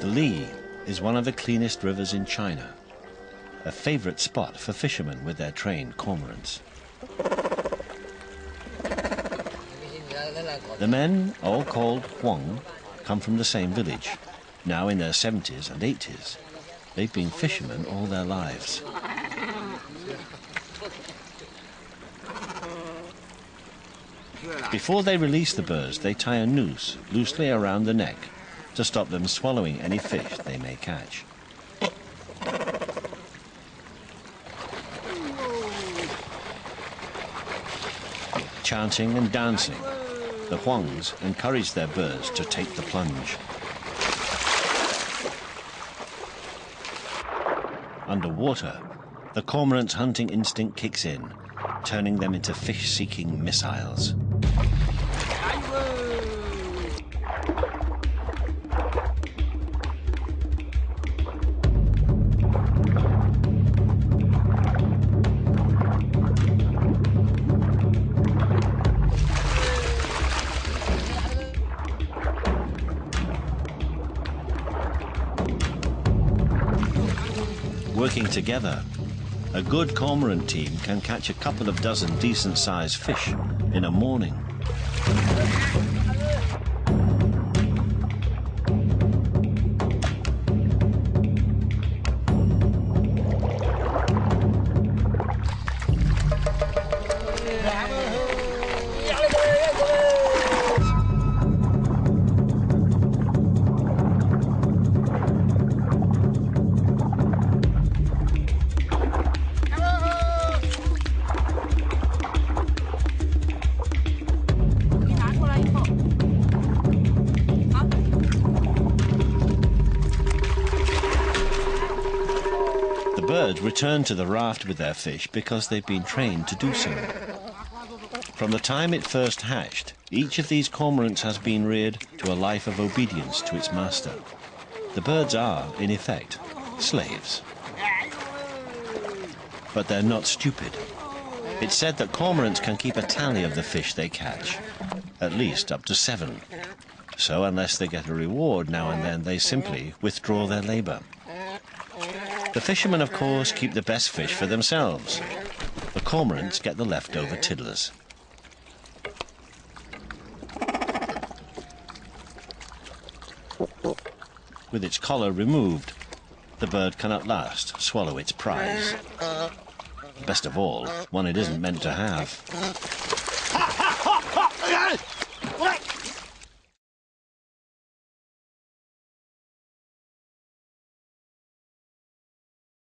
The Li is one of the cleanest rivers in China, a favorite spot for fishermen with their trained cormorants. The men, all called Huang, come from the same village, now in their 70s and 80s. They've been fishermen all their lives. Before they release the birds, they tie a noose loosely around the neck to stop them swallowing any fish they may catch. Chanting and dancing, the Huangs encourage their birds to take the plunge. Underwater, the cormorant's hunting instinct kicks in, turning them into fish-seeking missiles. Working together, a good cormorant team can catch a couple of dozen decent-sized fish in a morning. Return to the raft with their fish because they've been trained to do so. From the time it first hatched, each of these cormorants has been reared to a life of obedience to its master. The birds are, in effect, slaves. But they're not stupid. It's said that cormorants can keep a tally of the fish they catch, at least up to 7. So unless they get a reward now and then, they simply withdraw their labor. The fishermen, of course, keep the best fish for themselves. The cormorants get the leftover tiddlers. With its collar removed, the bird can at last swallow its prize. Best of all, one it isn't meant to have.